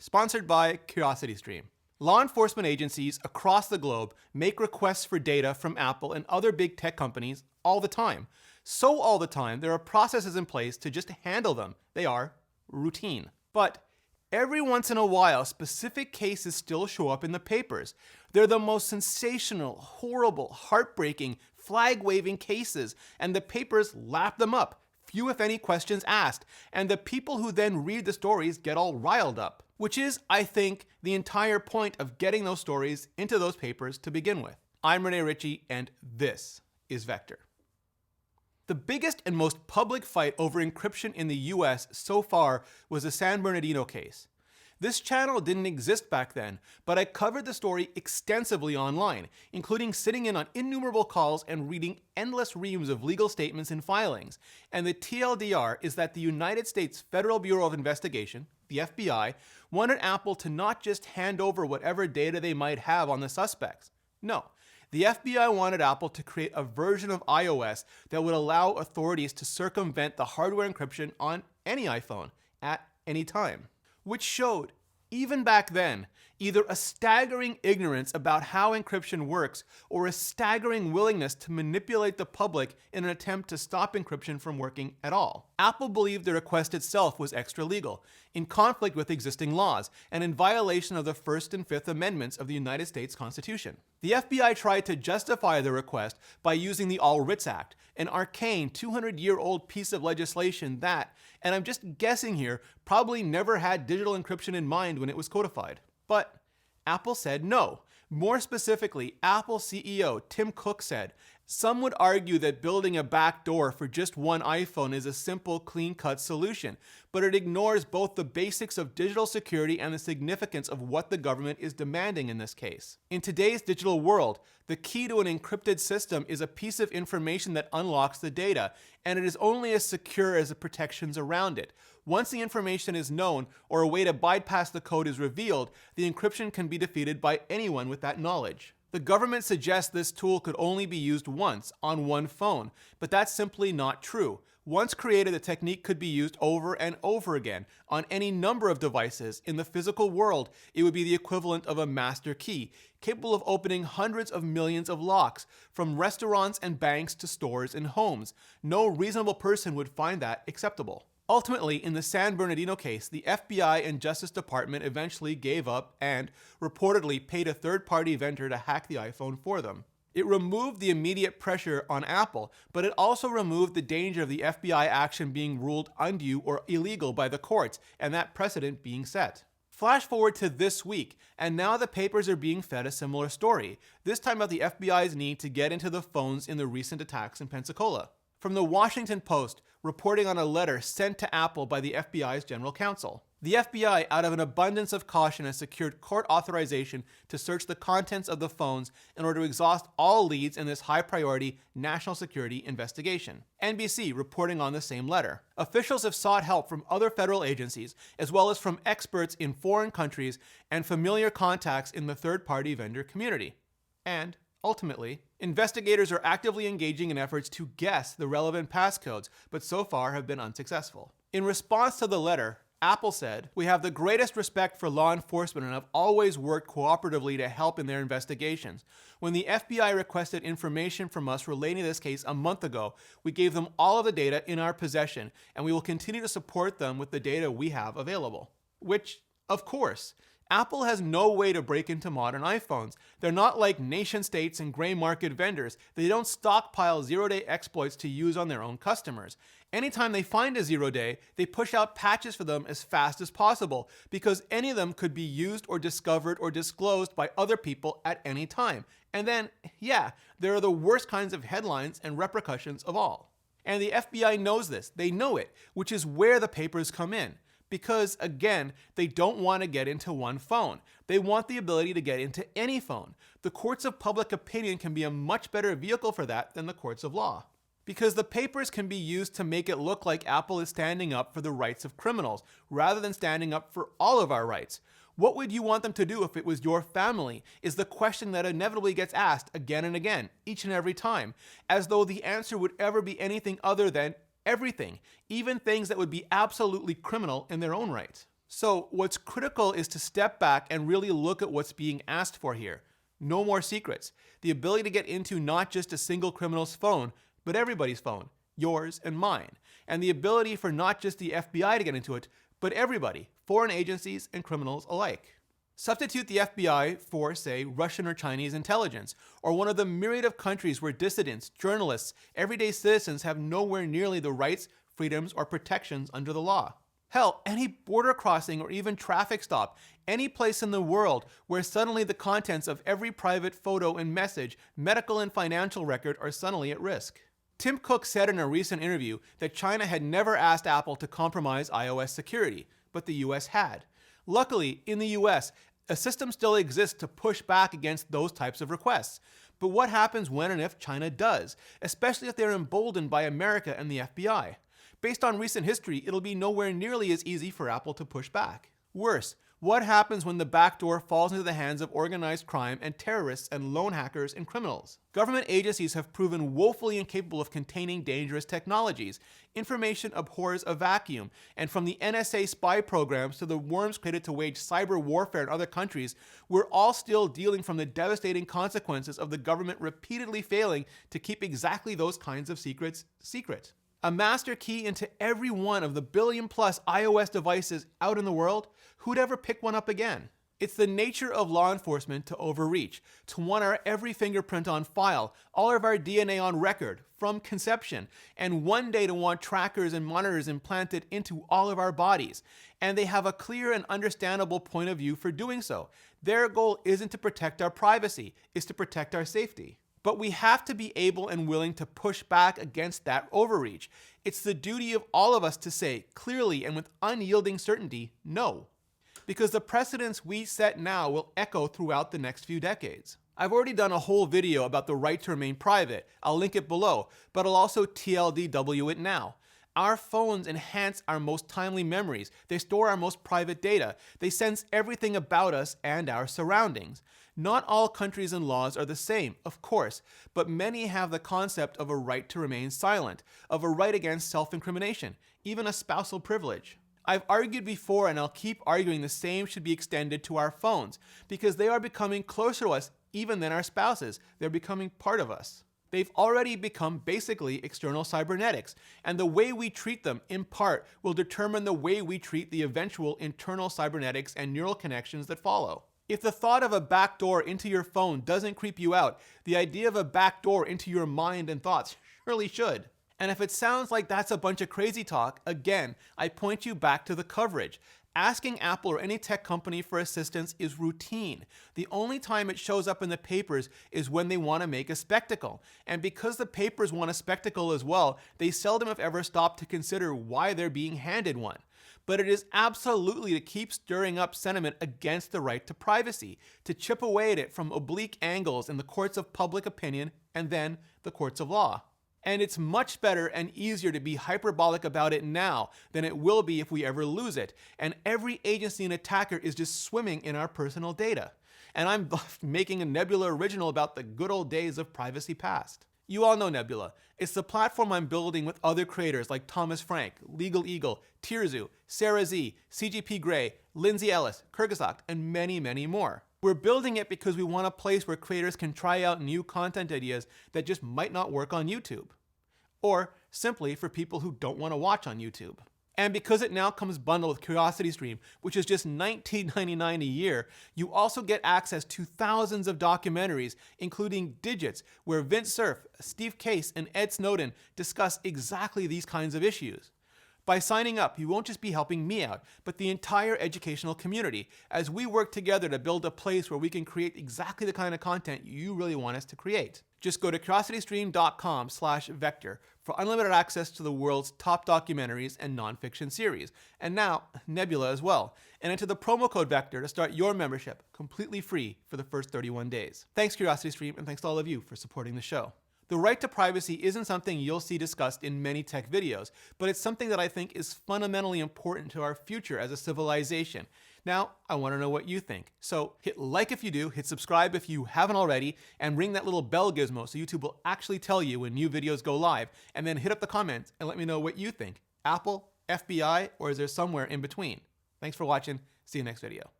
sponsored by CuriosityStream. Law enforcement agencies across the globe make requests for data from Apple and other big tech companies all the time. So all the time, there are processes in place to just handle them. They are routine. But every once in a while, specific cases still show up in the papers. They're the most sensational, horrible, heartbreaking, flag-waving cases, and the papers lap them up. Few if any questions asked, and the people who then read the stories get all riled up. Which is, I think, the entire point of getting those stories into those papers to begin with. I'm Rene Ritchie, and this is Vector. The biggest and most public fight over encryption in the US so far was the San Bernardino case. This channel didn't exist back then, but I covered the story extensively online, including sitting in on innumerable calls and reading endless reams of legal statements and filings. And the TLDR is that the United States Federal Bureau of Investigation, the FBI, wanted Apple to not just hand over whatever data they might have on the suspects. No, the FBI wanted Apple to create a version of iOS that would allow authorities to circumvent the hardware encryption on any iPhone at any time. Which showed, even back then, either a staggering ignorance about how encryption works or a staggering willingness to manipulate the public in an attempt to stop encryption from working at all. Apple believed the request itself was extra-legal, in conflict with existing laws, and in violation of the First and Fifth Amendments of the United States Constitution. The FBI tried to justify the request by using the All Writs Act, an arcane 200-year-old piece of legislation that, and I'm just guessing here, probably never had digital encryption in mind when it was codified. But Apple said no. More specifically, Apple CEO Tim Cook said, "Some would argue that building a backdoor for just one iPhone is a simple, clean-cut solution, but it ignores both the basics of digital security and the significance of what the government is demanding in this case. In today's digital world, the key to an encrypted system is a piece of information that unlocks the data, and it is only as secure as the protections around it. Once the information is known or a way to bypass the code is revealed, the encryption can be defeated by anyone with that knowledge." The government suggests this tool could only be used once, on one phone, but that's simply not true. Once created, the technique could be used over and over again, on any number of devices. In the physical world, it would be the equivalent of a master key, capable of opening hundreds of millions of locks, from restaurants and banks to stores and homes. No reasonable person would find that acceptable. Ultimately, in the San Bernardino case, the FBI and Justice Department eventually gave up and, reportedly, paid a third-party vendor to hack the iPhone for them. It removed the immediate pressure on Apple, but it also removed the danger of the FBI action being ruled undue or illegal by the courts, and that precedent being set. Flash forward to this week, and now the papers are being fed a similar story, this time about the FBI's need to get into the phones in the recent attacks in Pensacola. From the Washington Post, reporting on a letter sent to Apple by the FBI's general counsel. The FBI, out of an abundance of caution, has secured court authorization to search the contents of the phones in order to exhaust all leads in this high-priority national security investigation. NBC reporting on the same letter. Officials have sought help from other federal agencies, as well as from experts in foreign countries and familiar contacts in the third-party vendor community. And ultimately, investigators are actively engaging in efforts to guess the relevant passcodes, but so far have been unsuccessful. In response to the letter, Apple said, "We have the greatest respect for law enforcement and have always worked cooperatively to help in their investigations. When the FBI requested information from us relating to this case a month ago, we gave them all of the data in our possession, and we will continue to support them with the data we have available." Which, of course, Apple has no way to break into modern iPhones. They're not like nation states and gray market vendors. They don't stockpile zero-day exploits to use on their own customers. Anytime they find a zero-day, they push out patches for them as fast as possible, because any of them could be used or discovered or disclosed by other people at any time. And then, yeah, there are the worst kinds of headlines and repercussions of all. And the FBI knows this. They know it, which is where the papers come in. Because, again, they don't want to get into one phone. They want the ability to get into any phone. The courts of public opinion can be a much better vehicle for that than the courts of law. Because the papers can be used to make it look like Apple is standing up for the rights of criminals, rather than standing up for all of our rights. What would you want them to do if it was your family, is the question that inevitably gets asked again and again, each and every time, as though the answer would ever be anything other than everything, even things that would be absolutely criminal in their own right. So what's critical is to step back and really look at what's being asked for here. No more secrets. The ability to get into not just a single criminal's phone, but everybody's phone, yours and mine. And the ability for not just the FBI to get into it, but everybody, foreign agencies and criminals alike. Substitute the FBI for, say, Russian or Chinese intelligence, or one of the myriad of countries where dissidents, journalists, everyday citizens have nowhere nearly the rights, freedoms, or protections under the law. Hell, any border crossing or even traffic stop, any place in the world where suddenly the contents of every private photo and message, medical and financial record are suddenly at risk. Tim Cook said in a recent interview that China had never asked Apple to compromise iOS security, but the US had. Luckily, in the US, a system still exists to push back against those types of requests. But what happens when and if China does, especially if they're emboldened by America and the FBI? Based on recent history, it'll be nowhere nearly as easy for Apple to push back. Worse, what happens when the back door falls into the hands of organized crime and terrorists and lone hackers and criminals? Government agencies have proven woefully incapable of containing dangerous technologies. Information abhors a vacuum, and from the NSA spy programs to the worms created to wage cyber warfare in other countries, we're all still dealing from the devastating consequences of the government repeatedly failing to keep exactly those kinds of secrets secret. A master key into every one of the billion-plus iOS devices out in the world, who'd ever pick one up again? It's the nature of law enforcement to overreach, to want our every fingerprint on file, all of our DNA on record, from conception, and one day to want trackers and monitors implanted into all of our bodies. And they have a clear and understandable point of view for doing so. Their goal isn't to protect our privacy, it's to protect our safety. But we have to be able and willing to push back against that overreach. It's the duty of all of us to say clearly and with unyielding certainty, no. Because the precedents we set now will echo throughout the next few decades. I've already done a whole video about the right to remain private. I'll link it below, but I'll also TLDW it now. Our phones enhance our most timely memories. They store our most private data. They sense everything about us and our surroundings. Not all countries and laws are the same, of course, but many have the concept of a right to remain silent, of a right against self-incrimination, even a spousal privilege. I've argued before and I'll keep arguing the same should be extended to our phones, because they are becoming closer to us even than our spouses. They're becoming part of us. They've already become basically external cybernetics, and the way we treat them, in part, will determine the way we treat the eventual internal cybernetics and neural connections that follow. If the thought of a backdoor into your phone doesn't creep you out, the idea of a backdoor into your mind and thoughts surely should. And if it sounds like that's a bunch of crazy talk, again, I point you back to the coverage. Asking Apple or any tech company for assistance is routine. The only time it shows up in the papers is when they want to make a spectacle. And because the papers want a spectacle as well, they seldom if ever stop to consider why they're being handed one. But it is absolutely to keep stirring up sentiment against the right to privacy, to chip away at it from oblique angles in the courts of public opinion and then the courts of law. And it's much better and easier to be hyperbolic about it now than it will be if we ever lose it. And every agency and attacker is just swimming in our personal data. And I'm making a Nebula original about the good old days of privacy past. You all know Nebula. It's the platform I'm building with other creators like Thomas Frank, Legal Eagle, Tirzu, Sarah Z, CGP Grey, Lindsay Ellis, Kyrgyzstan, and many, many more. We're building it because we want a place where creators can try out new content ideas that just might not work on YouTube. Or simply for people who don't want to watch on YouTube. And because it now comes bundled with CuriosityStream, which is just $19.99 a year, you also get access to thousands of documentaries, including Digits, where Vince Cerf, Steve Case, and Ed Snowden discuss exactly these kinds of issues. By signing up, you won't just be helping me out, but the entire educational community, as we work together to build a place where we can create exactly the kind of content you really want us to create. Just go to curiositystream.com/vector for unlimited access to the world's top documentaries and nonfiction series, and now Nebula as well, and enter the promo code VECTOR to start your membership completely free for the first 31 days. Thanks CuriosityStream, and thanks to all of you for supporting the show. The right to privacy isn't something you'll see discussed in many tech videos, but it's something that I think is fundamentally important to our future as a civilization. Now, I want to know what you think. So hit like if you do, hit subscribe if you haven't already, and ring that little bell gizmo so YouTube will actually tell you when new videos go live, and then hit up the comments and let me know what you think. Apple, FBI, or is there somewhere in between? Thanks for watching. See you next video.